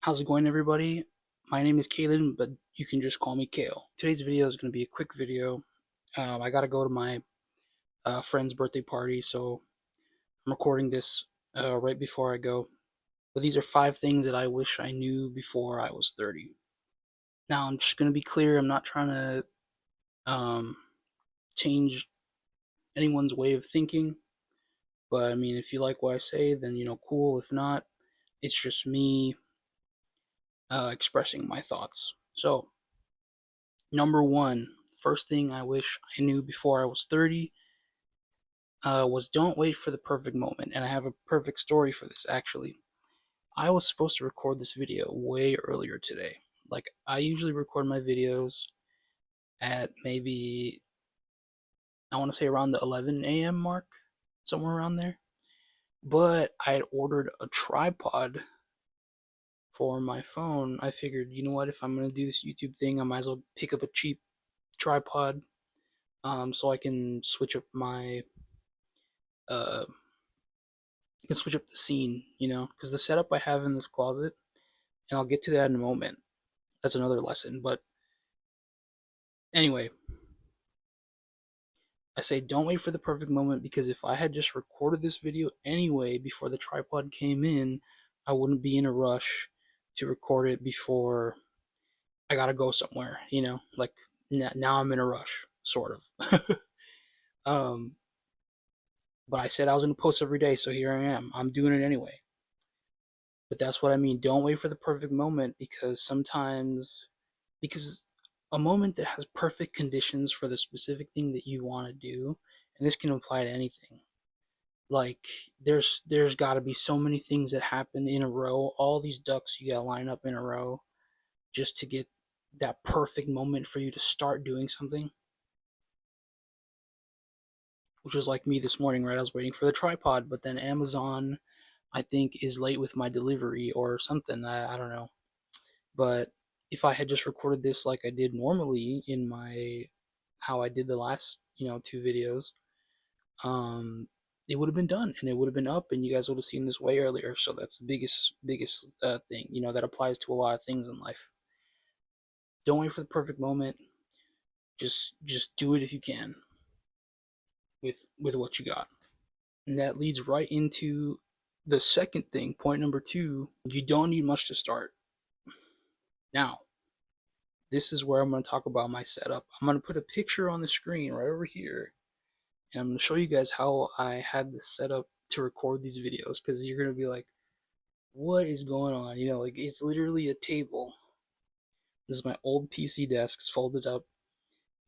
How's it going, everybody? My name is Kalen, but you can just call me Kale. Today's video is going to be a quick video. I got to go to my friend's birthday party, so I'm recording this right before I go. But these are 5 things that I wish I knew before I was 30. Now, I'm just going to be clear, I'm not trying to um, change anyone's way of thinking, but I mean, if you like what I say, then cool. If not, it's just me expressing my thoughts. So, number one, first thing I wish I knew before I was 30 was don't wait for the perfect moment. And I have a perfect story for this, actually. I was supposed to record this video way earlier today. Like, I usually record my videos at maybe, I want to say around the 11 a.m. mark, somewhere around there. But I had ordered a tripod for my phone. I figured, you know what, if I'm going to do this YouTube thing, I might as well pick up a cheap tripod so I can switch up my uh, switch up the scene, because the setup I have in this closet, and I'll get to that in a moment. That's another lesson. But anyway, I say don't wait for the perfect moment because if I had just recorded this video anyway before the tripod came in, I wouldn't be in a rush to record it before I gotta go somewhere, Like now I'm in a rush, sort of. um, but I said I was gonna post every day, so here I am. I'm doing it anyway. But that's what I mean. Don't wait for the perfect moment because a moment that has perfect conditions for the specific thing that you want to do, and this can apply to anything. Like there's got to be so many things that happen in a row. All these ducks you got to line up in a row just to get that perfect moment for you to start doing something. Which was like me this morning, right? I was waiting for the tripod, but then Amazon, I think, is late with my delivery or something. I don't know. But if I had just recorded this like I did normally in my how I did the last, 2 videos, it would have been done and it would have been up and you guys would have seen this way earlier. So that's the biggest thing, that applies to a lot of things in life. Don't wait for the perfect moment. Just do it if you can with what you got. And that leads right into the second thing, point number 2. You don't need much to start. Now, this is where I'm going to talk about my setup. I'm going to put a picture on the screen right over here, and I'm going to show you guys how I had this set up to record these videos, because you're going to be like, what is going on? Like, it's literally a table. This is my old PC desk, it's folded up,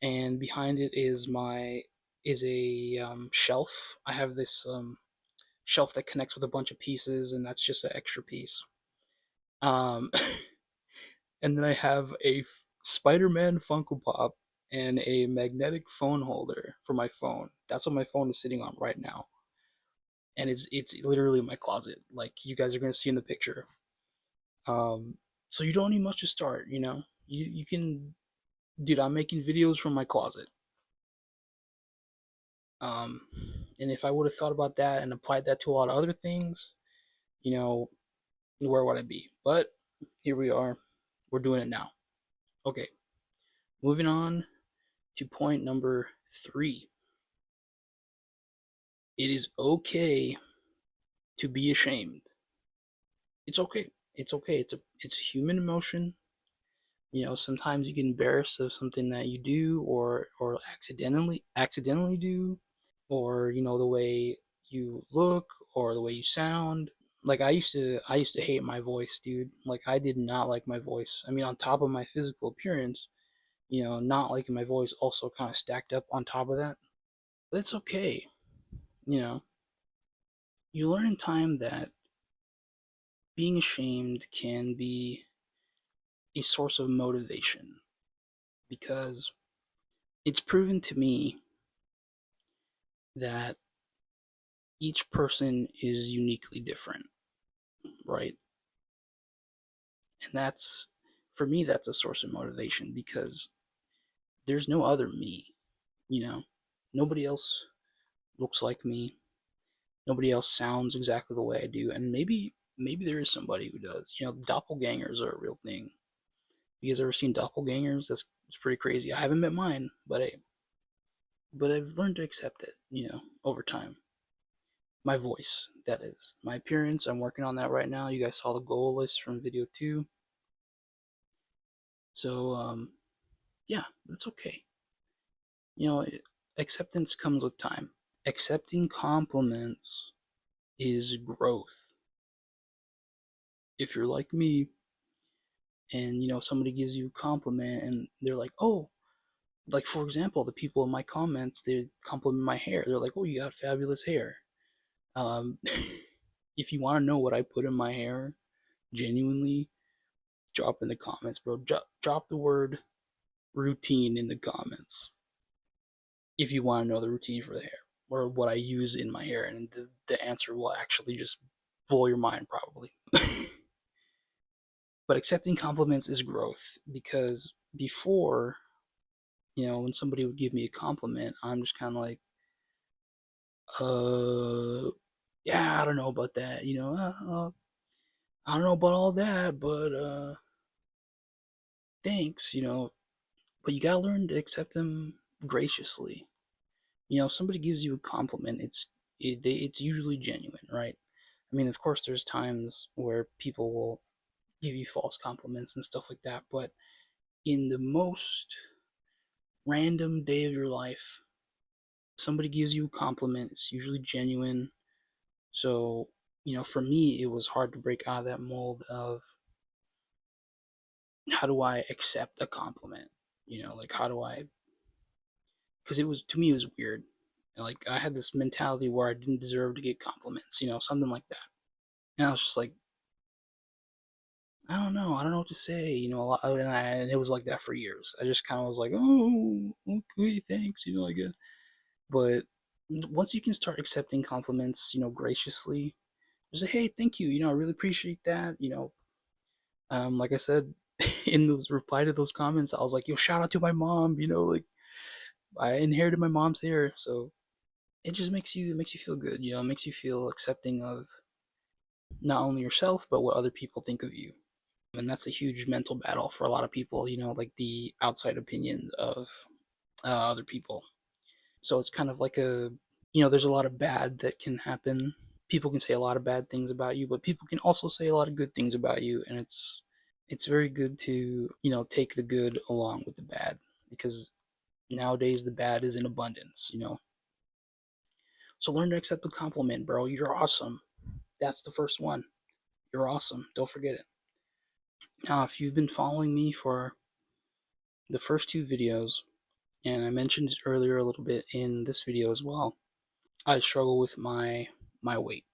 and behind it is a shelf. I have this shelf that connects with a bunch of pieces, and that's just an extra piece. Um, and then I have a Spider-Man Funko Pop and a magnetic phone holder for my phone. That's what my phone is sitting on right now, and it's literally in my closet, like you guys are gonna see in the picture. So you don't need much to start. You can, dude. I'm making videos from my closet. Um, and if I would have thought about that and applied that to a lot of other things, you know, where would I be? But here we are. We're doing it now. Okay, moving on to point number 3. It is okay to be ashamed. It's okay. It's okay. It's a human emotion. Sometimes you get embarrassed of something that you do or accidentally do, or the way you look or the way you sound. Like I used to hate my voice, dude. Like I did not like my voice. I mean, on top of my physical appearance, not liking my voice also kind of stacked up on top of that. But it's okay. You know, you learn in time that being ashamed can be a source of motivation because it's proven to me that each person is uniquely different, right? And for me, that's a source of motivation because there's no other me, you know? Nobody else looks like me. Nobody else sounds exactly the way I do. And maybe maybe there is somebody who does. Doppelgangers are a real thing. You guys ever seen doppelgangers? It's pretty crazy. I haven't met mine, but I've learned to accept it, over time. My voice, that is. My appearance, I'm working on that right now. You guys saw the goal list from video 2. So, yeah, it's okay. Acceptance comes with time. Accepting compliments is growth. If you're like me, and somebody gives you a compliment and they're like, oh, like for example, the people in my comments, they compliment my hair. They're like, oh, you got fabulous hair. um if you want to know what I put in my hair, genuinely, drop in the comments, bro. Drop the word routine in the comments if you want to know the routine for the hair, or what I use in my hair, and the answer will actually just blow your mind, probably. But accepting compliments is growth, because before, when somebody would give me a compliment, I'm just kind of like, yeah, I don't know about that, I don't know about all that, but thanks, But you gotta learn to accept them graciously. If somebody gives you a compliment, it's usually genuine, right? I mean, of course, there's times where people will give you false compliments and stuff like that, but in the most random day of your life, somebody gives you a compliment, it's usually genuine. So, for me, it was hard to break out of that mold of how do I accept a compliment? Like, how do I, because to me, it was weird. Like, I had this mentality where I didn't deserve to get compliments, something like that. And I was just like, I don't know. I don't know what to say, and it was like that for years. I just kind of was like, oh, okay, thanks, I guess. But once you can start accepting compliments, graciously, just say, hey, thank you, I really appreciate that, like I said, in the reply to those comments, I was like, yo, shout out to my mom, like I inherited my mom's hair, so it just makes you feel good, it makes you feel accepting of not only yourself but what other people think of you. And that's a huge mental battle for a lot of people, like the outside opinion of other people. So it's kind of like there's a lot of bad that can happen. People can say a lot of bad things about you, but people can also say a lot of good things about you, and it's very good to take the good along with the bad, because nowadays the bad is in abundance. So learn to accept the compliment, bro. You're awesome. That's the first one. You're awesome. Don't forget it. Now, if you've been following me for the first 2 videos, and I mentioned it earlier a little bit in this video as well, I struggle with my weight,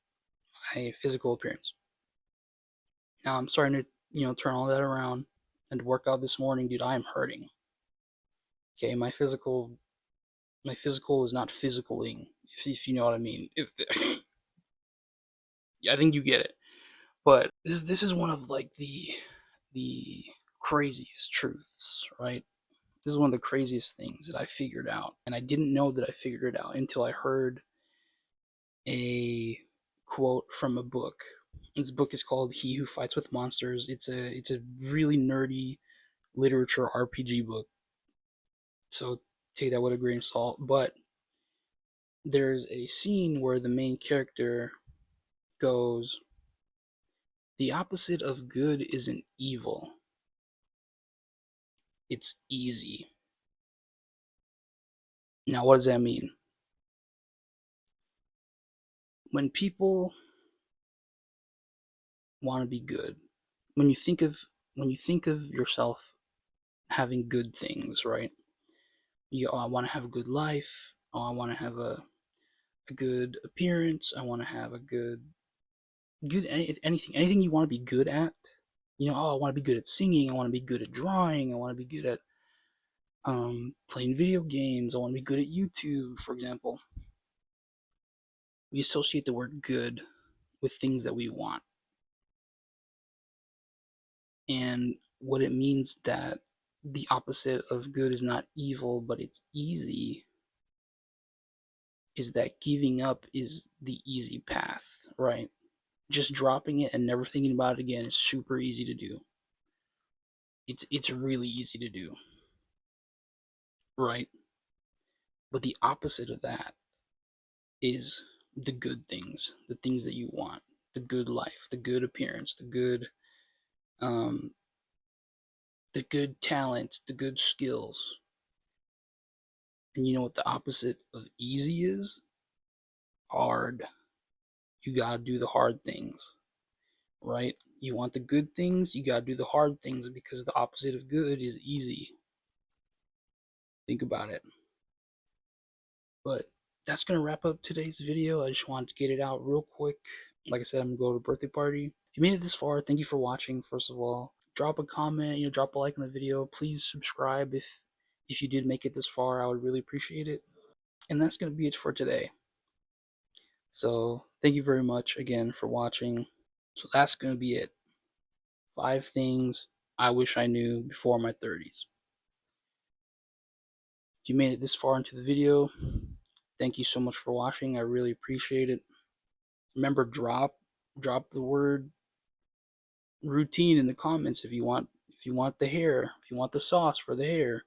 my physical appearance. Now I'm starting to, turn all that around, and work out this morning, dude. I am hurting. Okay, my physical is not physicaling, if you know what I mean. If I think you get it. But this is one of like the craziest truths, right? This is one of the craziest things that I figured out, and I didn't know that I figured it out until I heard a quote from a book. This book is called He Who Fights with Monsters. It's a really nerdy literature RPG book, so take that with a grain of salt. But there's a scene where the main character goes, "The opposite of good isn't evil. It's easy." Now, what does that mean? When people want to be good, when you think of yourself having good things, right? I want to have a good life. Oh, I want to have a good appearance. I want to have a good anything you want to be good at. Oh, I want to be good at singing. I want to be good at drawing. I want to be good at playing video games. I want to be good at YouTube, for example. We associate the word good with things that we want. And what it means that the opposite of good is not evil, but it's easy, is that giving up is the easy path, right? just dropping it and never thinking about it again is super easy to do. It's really easy to do, right? But the opposite of that is the good things, the things that you want, the good life, the good appearance, um, the good talent, the good skills. And you know what the opposite of easy is? Hard. You gotta do the hard things, right? You want the good things, you gotta do the hard things because the opposite of good is easy. Think about it. But that's gonna wrap up today's video. I just wanted to get it out real quick. Like I said, I'm gonna go to a birthday party. If you made it this far, thank you for watching, first of all. Drop a comment, drop a like on the video. Please subscribe if you did make it this far. I would really appreciate it. And that's gonna be it for today. So thank you very much again for watching. So that's gonna be it. 5 things I wish I knew before my 30s. If you made it this far into the video, thank you so much for watching. I really appreciate it. Remember, drop the word routine in the comments if you want the hair, if you want the sauce for the hair.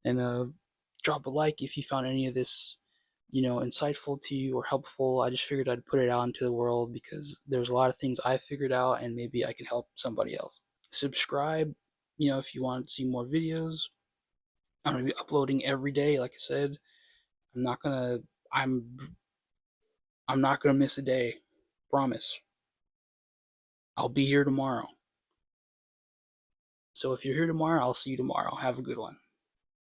And drop a like if you found any of this insightful to you or helpful. I just figured I'd put it out into the world because there's a lot of things I figured out and maybe I can help somebody else. Subscribe, if you want to see more videos. I'm gonna be uploading every day, like I said. I'm not gonna I'm not gonna miss a day. Promise. I'll be here tomorrow. So if you're here tomorrow, I'll see you tomorrow. Have a good one.